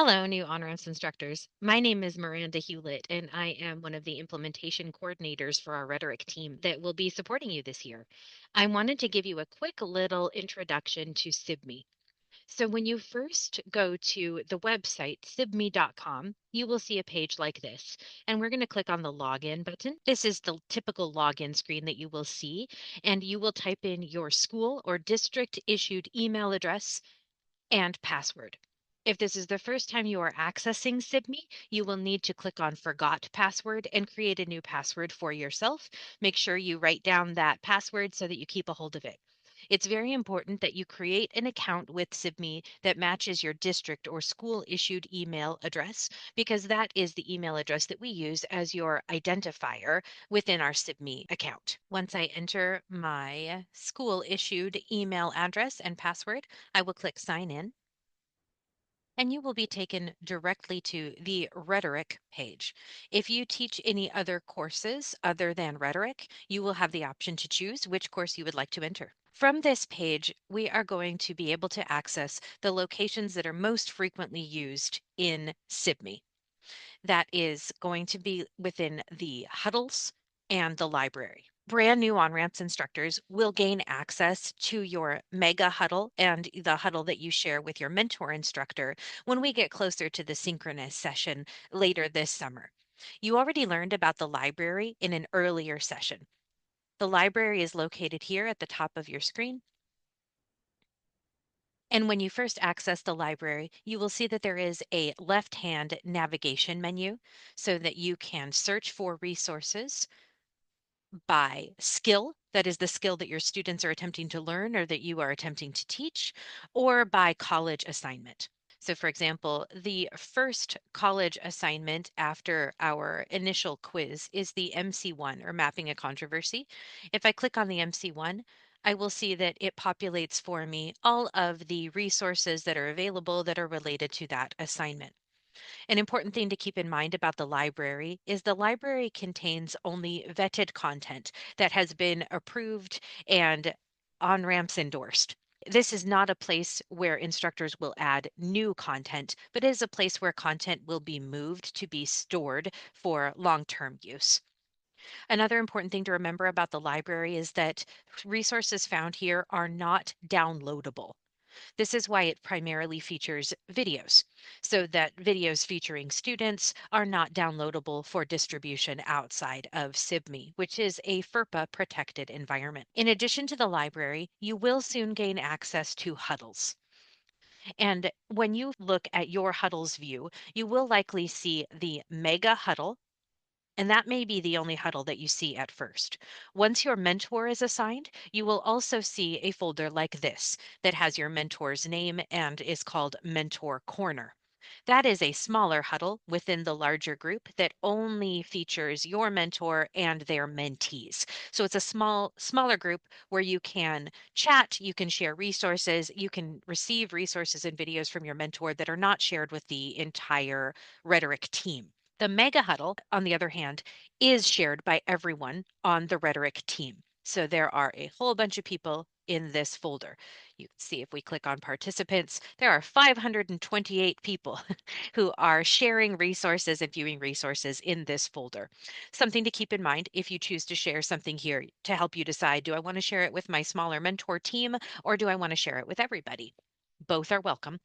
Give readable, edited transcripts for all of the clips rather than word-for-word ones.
Hello, new OnRamps instructors. My name is Miranda Hewlett, and I am one of the implementation coordinators for our rhetoric team that will be supporting you this year. I wanted to give you a quick little introduction to Sibme. So, when you first go to the website, sibme.com, you will see a page like this. And we're going to click on the login button. This is the typical login screen that you will see. And you will type in your school or district issued email address and password. If this is the first time you are accessing Sibme, you will need to click on Forgot Password and create a new password for yourself. Make sure you write down that password so that you keep a hold of it. It's very important that you create an account with Sibme that matches your district or school issued email address, because that is the email address that we use as your identifier within our Sibme account. Once I enter my school issued email address and password, I will click Sign In, and you will be taken directly to the rhetoric page. If you teach any other courses other than rhetoric, you will have the option to choose which course you would like to enter. From this page, we are going to be able to access the locations that are most frequently used in Sibme. That is going to be within the huddles and the library. Brand new OnRamps instructors will gain access to your mega huddle and the huddle that you share with your mentor instructor when we get closer to the synchronous session later this summer. You already learned about the library in an earlier session. The library is located here at the top of your screen. And when you first access the library, you will see that there is a left-hand navigation menu so that you can search for resources by skill, that is the skill that your students are attempting to learn or that you are attempting to teach, or by college assignment. So for example, the first college assignment after our initial quiz is the MC1, or Mapping a Controversy. If I click on the MC1, I will see that it populates for me all of the resources that are available that are related to that assignment. An important thing to keep in mind about the library is the library contains only vetted content that has been approved and OnRamps endorsed. This is not a place where instructors will add new content, but is a place where content will be moved to be stored for long-term use. Another important thing to remember about the library is that resources found here are not downloadable. This is why it primarily features videos, so that videos featuring students are not downloadable for distribution outside of Sibme, which is a FERPA protected environment. In addition to the library, you will soon gain access to huddles. And when you look at your huddles view, you will likely see the mega huddle, and that may be the only huddle that you see at first. Once your mentor is assigned, you will also see a folder like this that has your mentor's name and is called Mentor Corner. That is a smaller huddle within the larger group that only features your mentor and their mentees. So it's a smaller group where you can chat, you can share resources, you can receive resources and videos from your mentor that are not shared with the entire rhetoric team. The mega huddle, on the other hand, is shared by everyone on the rhetoric team. So there are a whole bunch of people in this folder. You can see if we click on participants, there are 528 people who are sharing resources and viewing resources in this folder. Something to keep in mind if you choose to share something here to help you decide, do I want to share it with my smaller mentor team or do I want to share it with everybody? Both are welcome.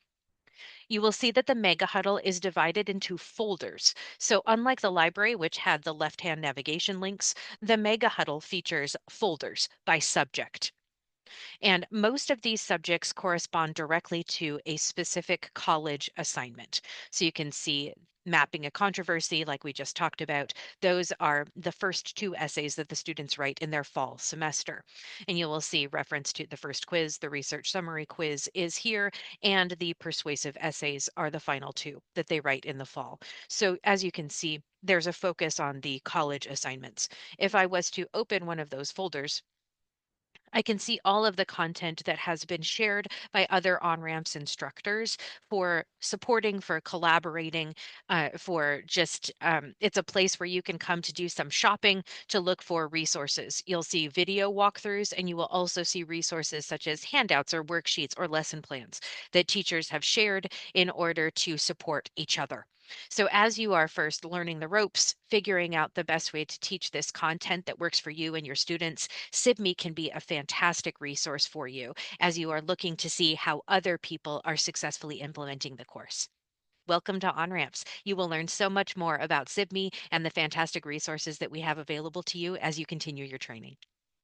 You will see that the Mega Huddle is divided into folders. So unlike the library, which had the left-hand navigation links, the Mega Huddle features folders by subject. And most of these subjects correspond directly to a specific college assignment. So you can see mapping a controversy, like we just talked about. Those are the first two essays that the students write in their fall semester. And you will see reference to the first quiz, the research summary quiz is here, and the persuasive essays are the final two that they write in the fall. So as you can see, there's a focus on the college assignments. If I was to open one of those folders, I can see all of the content that has been shared by other on-ramps instructors for supporting, for collaborating, for just it's a place where you can come to do some shopping, to look for resources. You'll see video walkthroughs, and you will also see resources such as handouts or worksheets or lesson plans that teachers have shared in order to support each other. So, as you are first learning the ropes, figuring out the best way to teach this content that works for you and your students, Sibme can be a fantastic resource for you as you are looking to see how other people are successfully implementing the course. Welcome to OnRamps. You will learn so much more about Sibme and the fantastic resources that we have available to you as you continue your training.